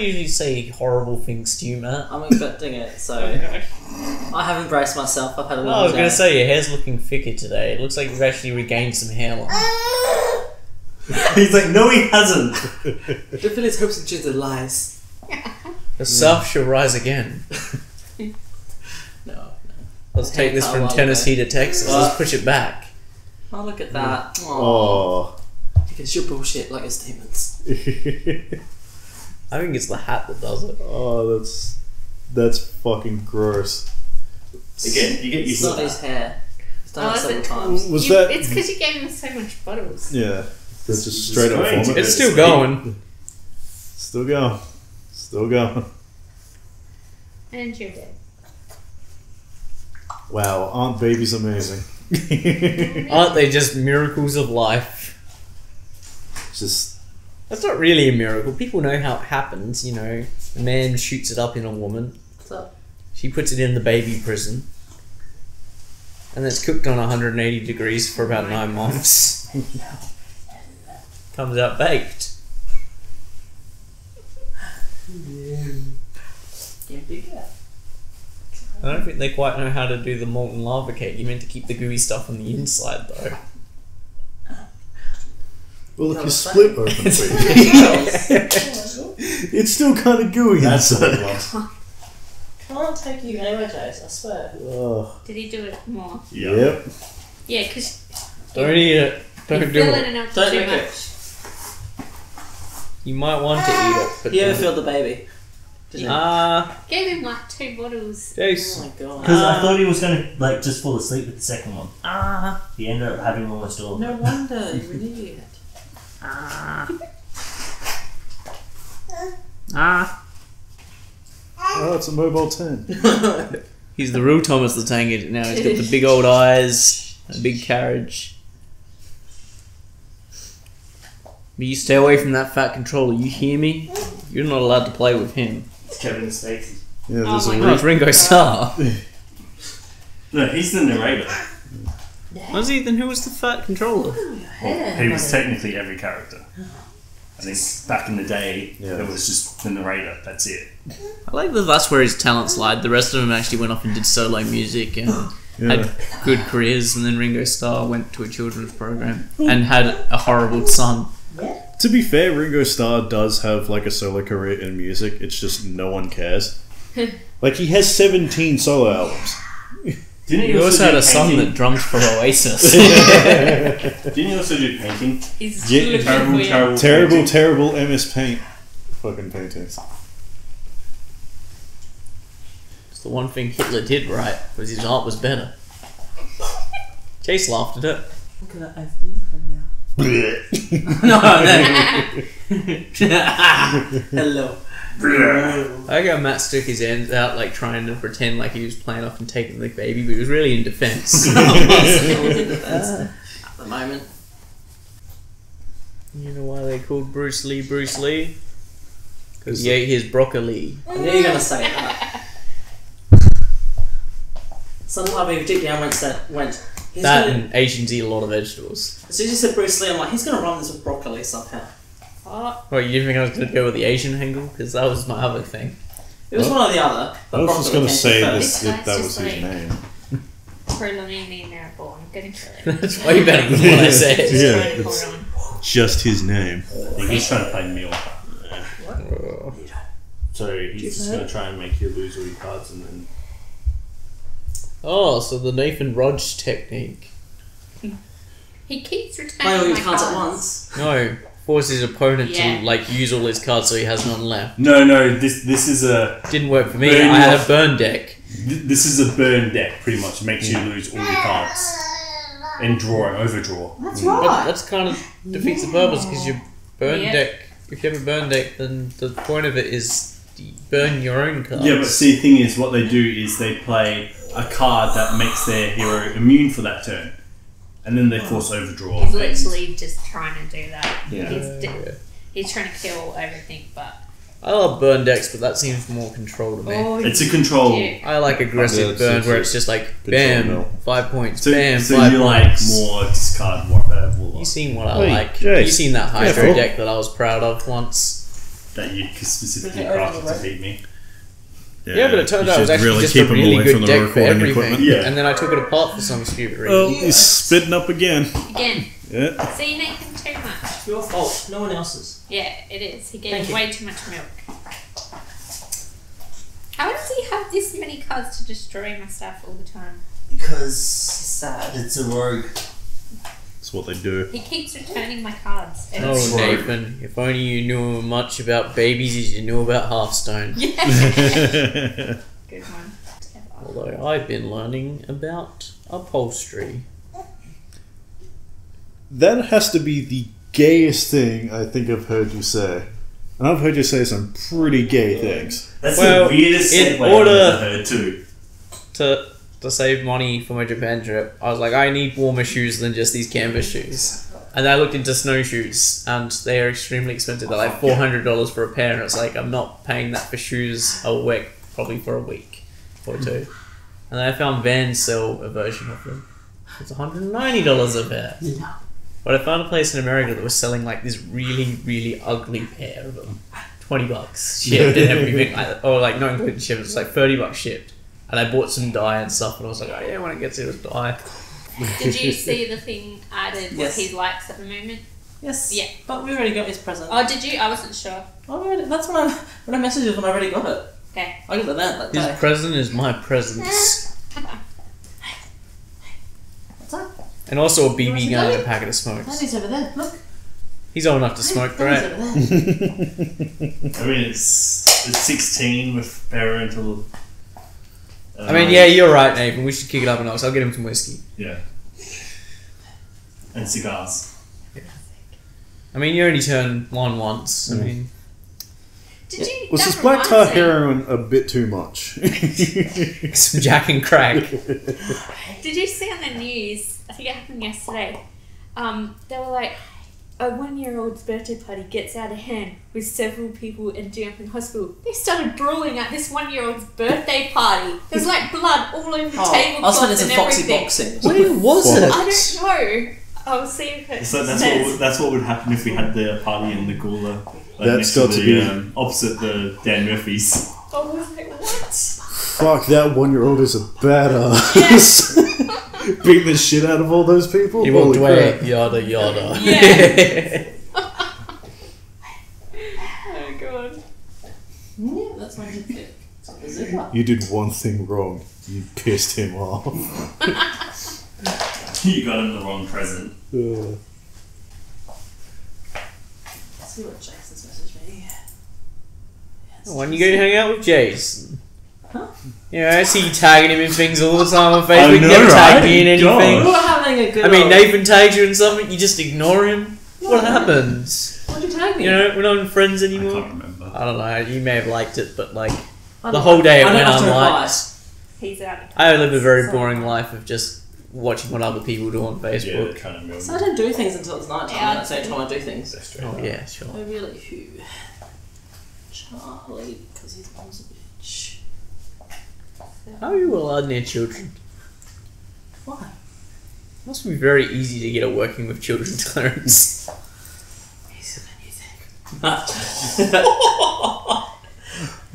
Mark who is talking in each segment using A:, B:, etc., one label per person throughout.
A: usually say horrible things to you, Matt.
B: I'm expecting it, so I have embraced myself. I've had a long
A: I was
B: day.
A: going to say, your hair's looking thicker today. It looks like you've actually regained some hairline.
C: He's like, no, he hasn't.
B: Don't feel his hopes and dreams are lies.
A: The South shall rise again.
B: No.
A: Let's take this from Tennessee to Texas. Let's push it back.
B: Oh, look at that.
C: Oh.
B: Because you're bullshit like your statements.
A: I think it's the hat that does it.
C: Oh, that's fucking gross. Again, you get
B: It's
C: used
B: not
C: to
B: his
C: that.
B: hair. He's done it several times.
C: Was that?
D: It's because you gave him so much bottles.
C: Yeah, that's just straight up vomit.
A: It's still going.
C: Still going. Still going.
D: And you're dead.
C: Wow, aren't babies amazing?
A: Aren't they just miracles of life?
C: Just
A: That's not really a miracle. People know how it happens, you know. A man shoots it up in a woman.
B: What's up?
A: She puts it in the baby prison. And it's cooked on 180 degrees for about 9 months. Comes out baked.
B: Get bigger.
A: I don't think they quite know how to do the molten lava cake. You meant to keep the gooey stuff on the inside, though.
C: well, if you split open, it's still kind of gooey inside.
B: Can't take you anywhere, Jace, I swear.
C: Oh.
D: Did he do it more?
C: Yep.
D: Yeah, because
A: Don't eat it. Don't do it.
D: enough
B: Don't
D: too
B: make
D: much.
B: it.
A: You might want to eat it, but
B: You ever
A: don't.
B: filled the baby? Did you?
D: Gave him like 2 bottles.
B: Oh
A: Jace.
B: my god.
E: Because I thought he was going to like just fall asleep with the second one. He ended up having almost all.
B: No wonder, you're an idiot.
C: Oh, it's a mobile 10.
A: He's the real Thomas the Tank Engine now. He's got the big old eyes, a big carriage. But you stay away from that fat controller, you hear me? You're not allowed to play with him.
E: It's Kevin Spacey.
C: Yeah, there's
D: Oh my
C: a
A: No, it's Ringo Starr.
E: No, he's the narrator.
A: Was he? Then who was the fat controller?
E: Well, he was technically every character. I think back in the day,
C: Yeah.
E: it was just the narrator. That's it.
A: I like that that's where his talents lied. The rest of them actually went off and did solo music and had good careers, and then Ringo Starr went to a children's program and had a horrible son.
C: To be fair, Ringo Starr does have like a solo career in music. It's just no one cares. Like he has 17 solo albums.
E: Didn't
A: He also had
E: do
A: a son
E: painting?
A: that drums for Oasis.
E: Didn't he also do painting?
D: He's
C: Yeah,
D: looking
E: Terrible,
D: weird.
E: terrible,
C: Terrible,
E: painting.
C: terrible MS Paint. Fucking paintings.
A: It's the one thing Hitler did right, was his art was better. Chase laughed at it.
B: Look at that SD right now. No, Hello.
A: I like how Matt stuck his hands out, like trying to pretend like he was playing off and taking the baby, but he was really in defense.
B: At the moment.
A: You know why they called Bruce Lee Bruce Lee? Because he ate his broccoli.
B: I knew you were going to say that. Some part of me deep down went he's
A: That
B: gonna,
A: and Asians eat a lot of vegetables.
B: as soon as you said Bruce Lee, I'm like, he's going to run this with broccoli somehow.
A: What, you didn't think I was going to go with the Asian angle? Because that was my other thing.
B: It was one or the other. But
C: I was just
B: broccoli
C: gonna
B: came
C: say
B: first.
C: this, that was
D: Just
C: his
D: like-
C: name.
D: Prolonging the inevitable. I'm gonna kill him.
A: That's way better than what I said.
D: Just
C: Yeah,
D: trying to hold
C: it's-
D: on.
C: Just his name.
E: He's trying to play Neil.
A: Oh.
E: So he's just going to try and make you lose all your cards and then.
A: Oh, so the Nathan Rudge technique.
D: He keeps returning
B: Play all your
D: my
B: cards at once.
A: No, force his opponent
D: Yeah.
A: to like use all his cards so he has none left.
E: No, this is a
A: Didn't work for me.
E: Burn
A: I had
E: your-
A: a burn deck.
E: this is a burn deck. Pretty much makes you lose all your cards and overdraw.
B: That's
A: But
B: right.
A: that's kind of defeats the purpose because your burn
D: Yeah.
A: deck. If you have a burn deck, then the point of it is you burn your own cards.
E: Yeah, but see, the thing is, what they do is they play a card that makes their hero immune for that turn, and then they force overdraw.
D: He's literally just trying to do that.
E: Yeah.
D: He's trying to kill everything, but
A: I love burn decks, but that seems more control to me.
E: It's a control.
D: yeah.
A: I like aggressive
C: Yeah,
A: burn
C: it's
A: where it's just like
C: control
A: bam,
C: mill.
A: 5 points,
E: So,
A: bam,
E: so
A: 5
E: you
A: points.
E: like more discard
A: You
E: warlock.
A: seen what I
C: Wait,
A: like?
C: Jay,
A: You seen that Hydro
C: careful.
A: deck that I was proud of once?
E: that you specifically crafted to beat me.
A: Yeah, but it turned
C: you
A: out it was
C: should
A: actually
C: really
A: just
C: keep
A: a
C: 'em
A: really
C: away
A: good
C: from the
A: deck for
C: recording
A: everything.
C: equipment.
E: Yeah.
A: And then I took it apart for some stupid
C: Oh,
A: reason.
C: he's spitting up again.
D: Again.
C: Yeah.
D: See, Nathan, too much.
B: Your fault, no one else's.
D: Yeah, it is. He
B: Thank
D: gave
B: you.
D: way too much milk. How does he have this many cards to destroy my stuff all the time?
B: Because it's sad. It's a rogue.
C: That's what they do.
D: He keeps returning my cards.
A: Oh, Nathan, if only you knew much about babies as you knew about Hearthstone.
D: Yeah. Good one.
A: Although I've been learning about upholstery.
C: That has to be the gayest thing I think I've heard you say. And I've heard you say some pretty gay things.
E: That's
A: Well,
E: the weirdest
A: in
E: segue I've
A: order-
E: ever heard too.
A: To save money for my Japan trip, I was like, I need warmer shoes than just these canvas shoes. And I looked into snowshoes, and they are extremely expensive. They're like $400 for a pair, and it's like, I'm not paying that for shoes a week, probably for a week or two. And then I found Vans sell a version of them. It's $190 a pair. But I found a place in America that was selling like this really, really ugly pair of them. $20 shipped and everything, or like not including shipped, it's like $30 shipped. And I bought some dye and stuff, and I was like, oh yeah, when I get to this dye.
D: Did you see the thing added what
B: Yes.
D: he likes at the moment?
B: Yes.
D: Yeah.
B: But we already got his present.
D: Oh, did you? I wasn't sure.
B: That's when I messaged you when I already got it.
D: Okay.
B: I got the event that
A: His
B: day.
A: present is my presence.
B: What's that?
A: And also a BB
B: want
A: gun and
B: some
A: a packet of smokes.
B: Daddy's over there. Look.
A: He's old enough to smoke,
B: Daddy's
A: right?
B: over there.
E: I mean, it's 16 with parental.
A: I mean, yeah, you're right, Nathan. We should kick it up a notch. I'll get him some whiskey.
E: Yeah. And cigars.
A: I mean, you only turn one once. I mean,
D: Did you?
C: Was
D: that
C: this black tar
D: reminds me.
C: heroin a bit too much?
A: some Jack and crack.
D: Did you see on the news? I think it happened yesterday. They were like, a 1-year-old's birthday party gets out of hand with several people ending up in hospital. They started brawling at this 1-year-old's birthday party. There's like blood all over the
B: I was
D: tablecloth
B: finding
D: and
B: some foxy
D: everything.
B: boxing.
A: Where was it?
D: I don't know. I'll see if it
E: So
D: says.
E: that's what would happen if we had the party in the Gula. Like
C: That's
E: next
C: got
E: to
C: to
E: the,
C: be-
E: opposite the Dan Murphy's.
D: I was like, what?
C: Fuck, that 1-year-old is a badass. Beating the shit out of all those people?
A: He walked
C: Holy
A: away,
C: crap.
A: yada yada.
D: Yeah. Oh god.
B: Yeah, that's my good pick. It's like a zipper.
C: You did one thing wrong. You pissed him off.
E: You got him the wrong present.
C: Ugh.
B: Let's see what Jason's messaged me.
A: When you go hang out with Jason.
B: Huh?
A: Yeah, I see you tagging him in things all the time on
E: I
A: Facebook. You
E: know,
A: never tag
E: right?
A: me in anything.
B: We were having a good
A: I mean,
B: old-
A: Nathan tags you in something, you just ignore him. What happens?
B: Why'd you tag me?
A: You know, we're not even friends
E: I
A: anymore.
E: can't remember.
A: I don't know, you may have liked it, but like,
B: I
A: the
B: don't
A: whole
B: know.
A: day it
B: I don't
A: went
B: have to reply.
A: unliked.
D: He's out.
A: I live a very boring life of just watching what other people do on
E: Yeah,
A: Facebook.
E: kind of remember.
B: So I don't do things until it's night time,
D: Yeah,
B: and at the same time I do things.
E: That's straight
A: Oh
E: up.
A: yeah, sure.
B: Oh really? Who? Charlie, because his mom's a bitch.
A: How are you allowed near children?
B: Why?
A: Must be very easy to get a working with children clearance.
B: Easier than you think.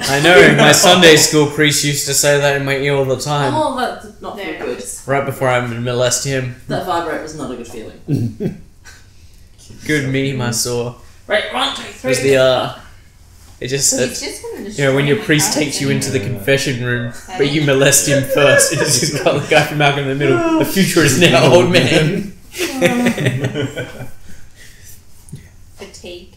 A: I know, my Sunday school priest used to say that in my ear all the time.
B: Oh, that did not feel
D: There.
B: good.
A: Right before I would molest him.
B: That vibrate was not a good feeling.
A: Good meme I saw.
B: Right, 1, 2, 3.
A: Was the it just
D: He's
A: said,
D: just gonna
A: you know, when your
D: destroy
A: priest
D: my
A: takes you
D: cards
A: into the
D: anyway.
A: confession room, but you molest him first. It's just got the guy from Malcolm in the Middle. The future is now, old man.
D: Fatigue.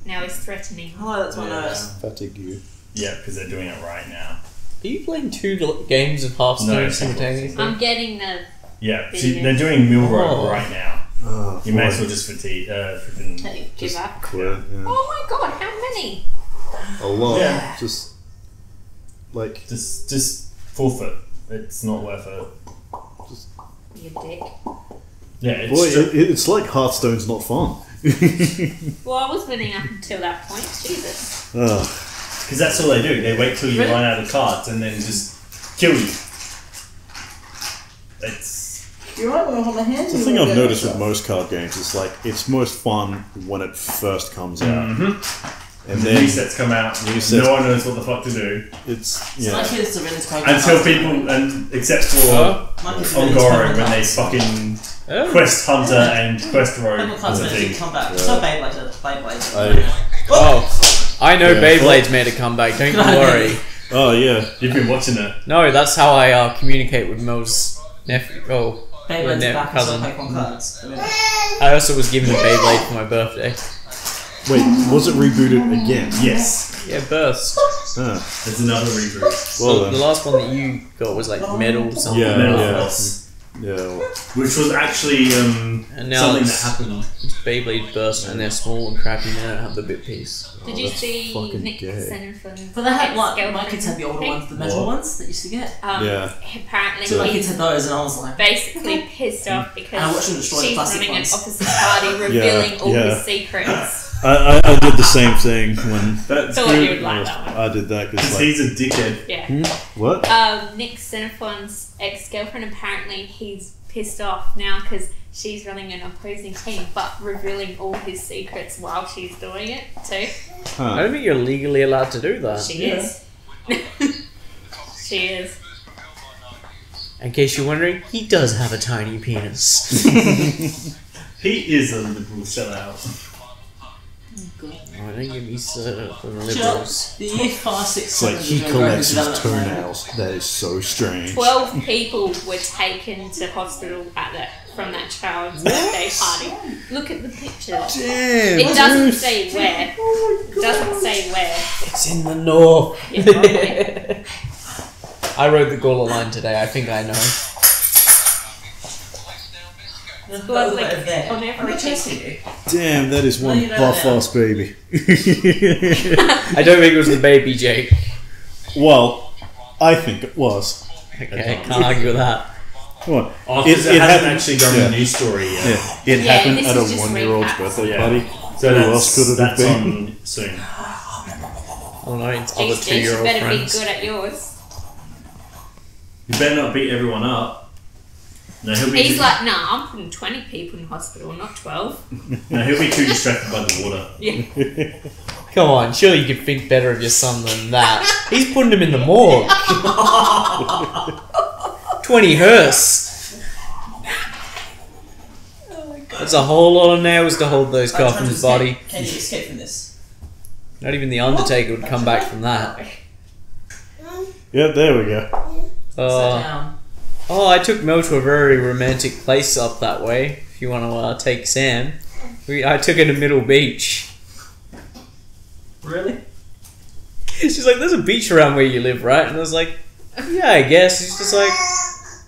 D: Now he's threatening.
B: Oh, that's my nose.
C: Fatigue.
E: Yeah, because they're doing it right now.
A: Are you playing two games of Hearthstone
E: No,
A: simultaneously?
D: I'm getting the.
E: Yeah,
D: Video.
E: they're doing Milrow
A: Oh.
E: right now.
C: Oh,
E: You may as well just freaking.
B: Hey,
D: Give up.
C: quit. Yeah.
D: Oh my god, how many?
C: A lot.
E: Yeah.
C: Just like
E: Just forfeit. It's not worth it.
D: You dick.
E: Yeah, it's
C: boy,
E: true.
C: it's like Hearthstone's not fun.
D: Well, I was winning up until that point. Jesus.
C: Ugh.
E: Because that's all they do. They wait till you
B: Really?
E: run out of cards and then just kill you. It's
B: You're right, we'll hold my hand.
C: The thing I've noticed with most card games is like it's most fun when it first comes out, and then
E: new sets come out. No one knows what the fuck to do.
C: it's
B: My kids are really quite
E: Until people, and except for Ongoro, when they fucking Quest Hunter and Quest Rogue was a thing.
B: Come back. It's not Beyblade.
A: I know Beyblade's made a comeback. Don't you worry.
C: Oh yeah,
E: You've been watching it.
A: No, that's how I communicate with Mel's nephew. Oh,
B: Beyblade's back.
A: cousin.
B: Pokemon cards.
A: I also was given a Beyblade for my birthday.
C: wait, was it rebooted again?
E: Yes.
A: Yeah, Burst.
E: There's another reboot.
C: Well
A: The
C: then,
A: last one that you got was like Metal something.
C: Yeah,
E: Metal
C: yeah.
E: Force,
C: yeah.
E: which was actually
A: And now
E: something
A: it's-
E: that happened.
A: It's Beyblade Burst, and they're small and crappy. They don't have the bit piece.
D: Did you
C: that's
D: see
C: fucking
D: Nick
C: gay.
D: Center from?
B: But they had like
D: Girlfriend
B: my kids had the older
D: thing?
B: ones, the metal ones that used to get.
C: Yeah.
D: Apparently,
B: So my
D: he's
B: kids had those, and I was like,
D: basically pissed off
B: And I
D: because
B: watched them destroy the
D: she's
B: plastic
D: running
B: ones.
D: an opposite party, revealing all
C: yeah.
D: his secrets.
C: I did the same thing when
E: That's
D: Thought you would
E: good.
D: like that one.
C: I did that because
E: Because
C: like
E: he's a dickhead.
D: Yeah.
C: what?
D: Nick Xenophon's ex-girlfriend, apparently he's pissed off now because she's running an opposing team but revealing all his secrets while she's doing it too.
A: I don't think you're legally allowed to do that.
D: She is. She is.
A: In case you're wondering, he does have a tiny penis.
E: He is a liberal sellout.
A: Oh, don't give me for the
B: Shut
A: liberals.
B: the year 5, 6,
C: It's like
B: 7
C: he collects his toenails. That is so strange.
D: 12 people were taken to hospital from that child's birthday party. Look at the pictures.
C: Damn.
D: It doesn't say where. It doesn't say where.
A: It's in the north.
D: Yeah, probably.
A: I rode the Gawler line today. I think I know.
B: There's
D: Blood
B: blood
D: like
B: there.
D: on every
B: I'm chasing you.
C: Damn, that is one
B: No, you don't
C: buff
B: know.
C: ass baby.
A: I don't think it was the baby Jake.
C: Well, I think it was.
A: Okay, can't argue with that.
C: Come on.
E: Oh, because it hasn't
C: happened-
E: actually done
C: yeah.
E: the news story yet.
C: Yeah, it
D: Yeah,
C: happened
D: this
C: at
D: is
C: a
D: just
C: 1-year-old's
D: recaps.
C: birthday
E: Yeah.
C: party.
E: So
C: Who
E: that's,
C: else could it have
E: that's
C: been?
E: on soon.
A: Oh no, it's other
D: Jeez, Jake, you
A: 2-year-old
D: better be
A: friends.
D: good at yours.
E: You better not beat everyone up. No, he'll be
D: He's
E: too,
D: like, nah, I'm putting 20 people in hospital, not 12.
E: no, he'll be too distracted by the water.
D: Yeah.
A: Come on, surely you could think better of your son than that. He's putting him in the morgue. 20 hearse. That's a whole lot of nails to hold those coffins, body.
B: Can you escape from this?
A: Not even the Undertaker would come back from that.
C: Yeah, there we go.
B: Sit down.
A: Oh, I took Mel to a very romantic place up that way. If you want to take Sam, I took her to Middle Beach.
B: Really?
A: She's like, "There's a beach around where you live, right?" And I was like, "Yeah, I guess." She's just like,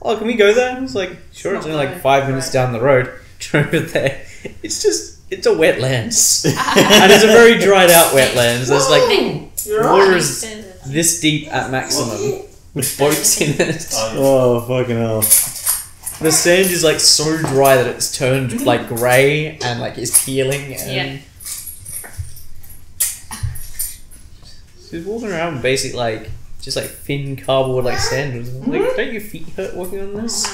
A: "Oh, can we go there?" I was like, "Sure." It's only like 5 minutes down the road. Over there, it's a wetlands, and it's a very dried out wetlands. There's like water is this deep at maximum with boats in it.
C: Oh, fucking hell.
A: The sand is like so dry that it's turned like grey and like is peeling. And
D: Yeah.
A: she's walking around with basic like just like thin cardboard like sandals. I'm like, don't your feet hurt walking on this?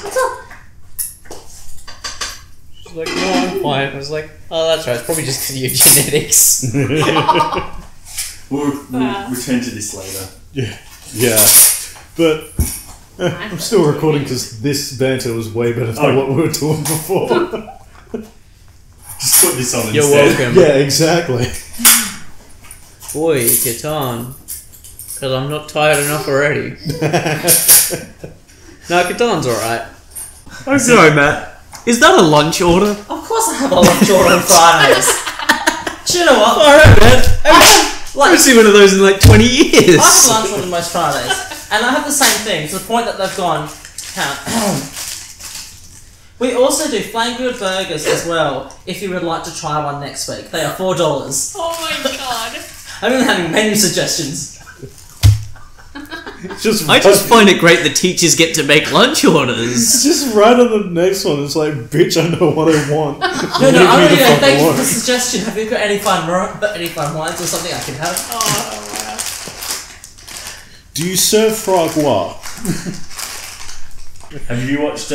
A: She's like, no, I'm fine. I was like, oh, that's right. It's probably just because of your genetics.
E: We'll return to this later.
C: Yeah. But I'm still recording because this banter was way better than what we were doing before.
E: Just put this on
A: You're
E: instead.
A: welcome.
C: Yeah, exactly.
A: Boy, Catan. Because I'm not tired enough already. No, Catan's alright. I'm sorry, Matt. Is that a lunch order?
B: Of course I have a lunch order on Fridays. Do you know what?
A: Alright, man. I
B: Like,
A: haven't seen one of those in like 20 years.
B: I have lunch on most Fridays, and I have the same thing to the point that they've gone. We also do flame grilled burgers as well. If you would like to try one next week, they are $4.
D: Oh my god.
B: I'm even having menu suggestions.
A: I just find it great that teachers get to make lunch orders.
C: Just right on the next one, it's like, bitch, I know what I want.
B: No,
C: Give
B: I
C: me the
B: really
C: fucking
B: thank you for
C: order.
B: the suggestion. Have you got any fun wines or something I can have?
D: Oh wow.
C: Do you serve frog wa?
E: Have you watched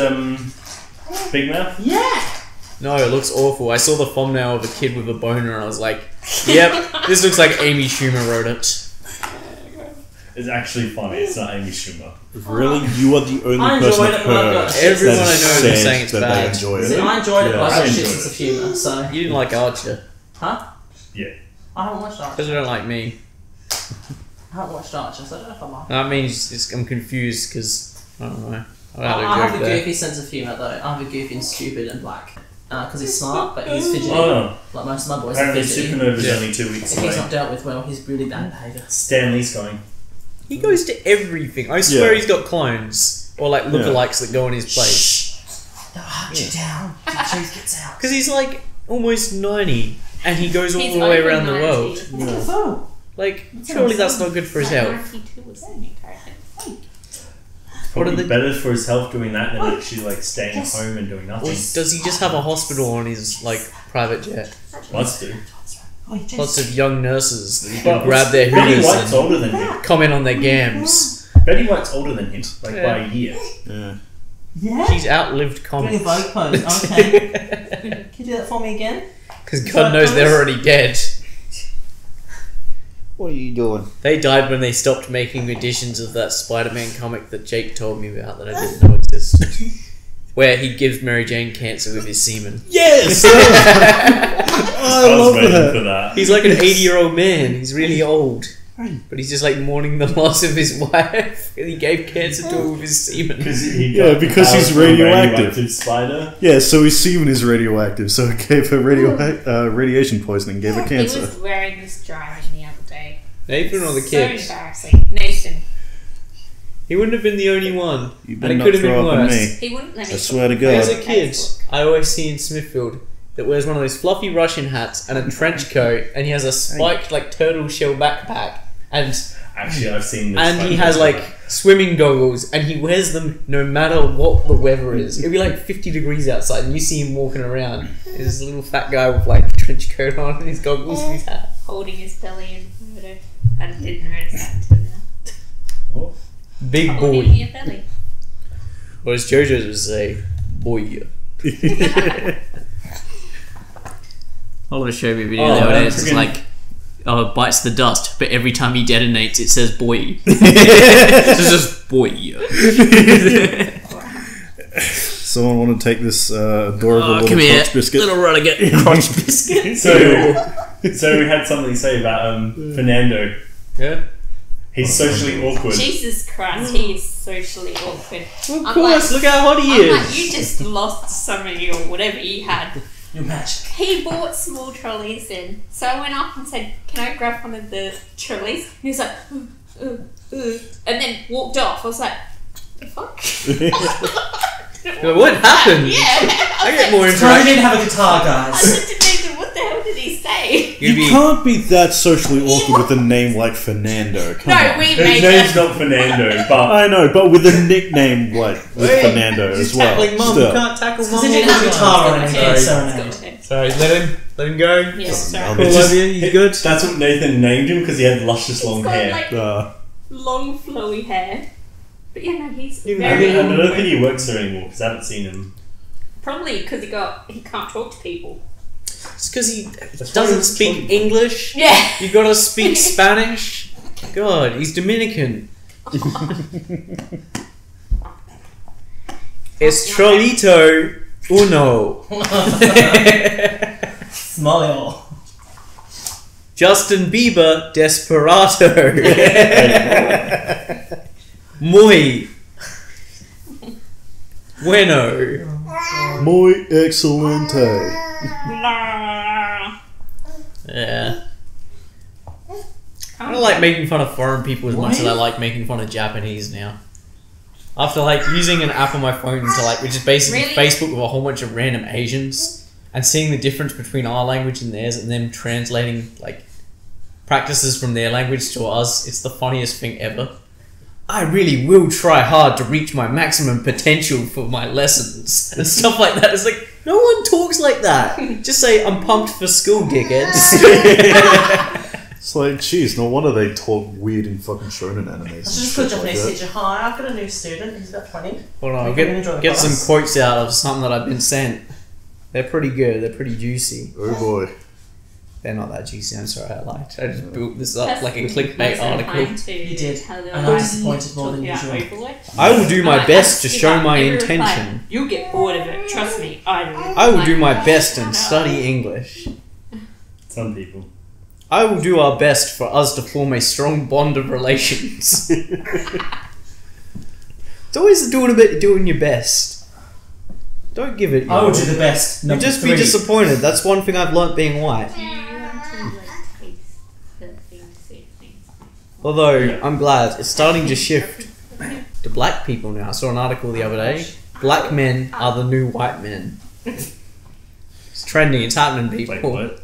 E: Big mouth?
B: Yeah!
A: No, it looks awful. I saw the thumbnail of a kid with a boner and I was like, yep, this looks like Amy Schumer wrote it.
E: It's actually funny. It's not Amy Schumer.
C: Really? You are the only
B: I
C: person
B: enjoyed
C: I've
B: it, but I've
C: heard
B: got-
A: Everyone I
C: that
A: know
C: has
A: is
C: said
A: saying it's
C: that
A: bad.
C: they enjoy
B: See,
C: it.
B: I enjoyed it, but
C: Yeah,
B: I
C: I
B: got shit
C: enjoyed
B: sense of humour, so.
A: You didn't like Archer.
B: Huh?
E: Yeah.
B: I haven't watched Archer.
A: Because you don't like me.
B: I haven't watched Archer, so I don't know if I'm like.
A: That means I'm confused because, I don't know. I
B: I
A: had a
B: have
A: joke
B: a
A: there.
B: goofy sense of humour though. I have a goofy and stupid and black. Because he's smart, but he's fidgety.
E: Oh,
B: Like most of my boys are
E: apparently
B: fidgety.
E: Supernova's
A: Yeah.
E: only 2 weeks
B: If he's
E: away.
B: not dealt with well, he's really bad behaviour.
E: Stanley's going.
A: He goes to everything. I swear
C: Yeah.
A: he's got clones. Or like lookalikes that go in his place.
B: They'll hunt you down till the truth gets out.
A: Because he's like almost 90 and he goes all
D: He's
A: the way
D: over
A: around the
D: 90.
A: world.
B: What the fuck?
A: Like, surely that's not good for his health.
D: 92 or 70, I reckon.
A: What are
E: Probably
A: the-
E: better for his health doing that than actually like staying home and doing
A: Or
E: nothing.
A: does he just have a hospital on his like private jet?
E: Must do.
A: Lots of young nurses that he
E: Well,
A: can grab their
E: Betty
A: hooters
E: White's
A: and
E: older than him.
A: comment on their gams.
E: Betty White's older than him, like by a year.
C: Yeah.
B: Yeah?
A: She's outlived
B: Doing a
A: comics.
B: Vogue pose, okay. Can you do that for me again?
A: Because God knows they're already dead.
C: What are you doing?
A: They died when they stopped making editions of that Spider-Man comic that Jake told me about that I didn't know existed. Where he gives Mary Jane cancer with his semen.
C: Yes!
E: I
C: I
E: was
C: love
E: waiting
C: that.
E: for that.
A: He's like an 80-year-old man. He's really old. But he's just like mourning the loss of his wife. And he gave cancer to her with his semen.
E: Because he
C: Yeah,
E: got
C: because
E: the
C: he's
E: power from a
C: radioactive.
E: spider.
C: Yeah, so his semen is radioactive, so it gave her radiation poisoning, gave her
D: He
C: cancer.
D: was wearing this driving the other day.
A: Nathan or the
D: So
A: kids?
D: embarrassing. Nathan.
A: He wouldn't have been the only one.
C: You
A: And
C: better
A: it
C: not
A: could have been
C: throw up on
A: worse.
C: me.
D: He wouldn't let me.
C: I swear to
A: There's
C: God.
A: a kid I always see in Smithfield that wears one of those fluffy Russian hats and a trench coat, and he has a spiked like turtle shell backpack, and
E: Actually, I've seen this.
A: and he
E: photo.
A: has like swimming goggles, and he wears them no matter what the weather is. It'd be like 50 degrees outside, and you see him walking around. There's a little fat guy with like trench coat on and his goggles and his hat.
D: Holding his belly in the photo. I didn't notice that until now.
E: What?
A: Big
D: Holding
A: boy.
D: your belly.
A: Or as JoJo would say, boy. Oliver showed me a video
E: Oh,
A: the other day.
E: man,
A: It's just
E: friggin-
A: like, oh, it bites the dust, but every time he detonates, it says boy. It's just boy.
C: Someone want to take this adorable
A: Oh,
C: little
A: come here,
C: crotch biscuit?
A: little renegade crotch biscuit.
E: So we had something to say about Fernando.
A: Yeah.
E: He's socially awkward.
D: Jesus Christ, he is socially awkward.
A: Of
D: I'm
A: course,
D: like-
A: look how hot he
D: I'm like,
A: is.
D: you just lost some of your whatever you had.
B: Your magic.
D: He bought small trolleys in, so I went up and said, "Can I grab one of the trolleys?" And he was like, and then walked off. I was like, "The fuck?"
A: What happened?
D: Yeah,
A: I get more
B: Sorry, I
A: interaction.
B: didn't have a guitar,
D: I
B: guys.
D: said to Nathan, "What the hell did he say?"
A: You'd
C: You
A: be-
C: can't be that socially awkward with a name like Fernando. Come
D: No,
C: on.
D: we
E: His
D: made
E: name's
D: that.
E: not Fernando, but
C: I know, but with a nickname like with
A: Wait,
C: Fernando
A: he's
C: as well.
A: tackling mum.
C: Still.
A: You can't tackle
B: Because
A: mum.
B: he didn't have a guitar or anything.
D: It's
B: So
D: got to him.
A: Sorry, let him go.
D: Yeah, sorry.
C: Um,
A: Cool,
C: It's just-
A: love you. You good?
E: that's what Nathan named him because he had luscious
D: He's
E: long
D: got
E: hair.
D: like long flowy hair. But yeah, no, he's
A: You
E: I
D: very
E: don't
D: awkward.
E: think he works there anymore because I haven't seen him.
D: Probably because he can't talk to people.
A: It's because he
E: why
A: doesn't
E: he's
A: speak
E: talking.
A: English.
D: Yeah.
A: You gotta speak Spanish. God, he's Dominican. Es Trolito Uno.
B: Smile.
A: Justin Bieber Desperado. Muy bueno.
C: Muy excelente.
A: Yeah. I don't like making fun of foreign people as much as I like making fun of Japanese now. After like using an app on my phone to like, which is basically
D: Really?
A: Facebook with a whole bunch of random Asians, and seeing the difference between our language and theirs, and them translating like practices from their language to us, it's the funniest thing ever. I really will try hard to reach my maximum potential for my lessons and stuff like that. It's like no one talks like that. Just say I'm pumped for school, dickheads.
C: It's like, geez, no wonder they talk weird in fucking shonen animes.
B: I should just put Japanese teacher. Hi, I've got a new student. He's about 20.
A: Hold on, I'll
B: Enjoy the
A: get
B: class.
A: some quotes out of something that I've been sent. They're pretty good. They're pretty juicy.
C: Oh boy.
A: They're not that juicy. I'm sorry. I just built this up
D: That's
A: like a
D: most
A: clickbait
D: of the
A: article.
D: time too.
B: You did.
D: How they're
B: And I'm
D: like
B: disappointed more than
D: talking about
B: usual.
D: Overlord.
A: I will do my
D: Like,
A: best to
D: give
A: show
D: up
A: my
D: every reply.
A: intention.
D: You'll get bored of it. Trust me, I do.
A: I will do my
D: Like,
A: best and
D: shut up.
A: study English.
E: Some people.
A: I will do our best for us to form a strong bond of relations. It's always doing your best. Don't give it.
B: I will do the best.
A: You'll
B: Number
A: just
B: 3.
A: be disappointed. That's one thing I've learnt being white.
D: Do you want to like taste the things, see things?
A: Although I'm glad it's starting to shift to black people now. I saw an article the other day. Black men are the new white men. It's trending. It's happening, people.
E: Wait, what?